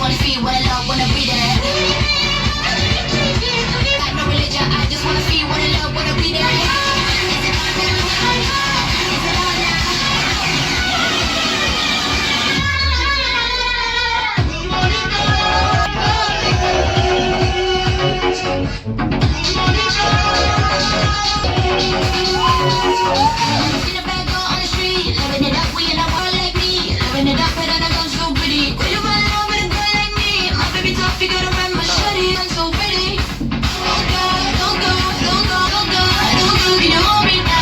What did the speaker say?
wanna feel what I love, wanna be there. Got no religion, I just wanna feel what I love, wanna be there. Is it on now? Is it on now? In a bad girl on the street, living it up, we in a world like me, living it up, but I don't so pretty. Will you run over a girl like me? My baby tough, you gotta run my shorty, I'm so pretty. Don't go, don't go, don't go, don't go, don't go, can you hold me now?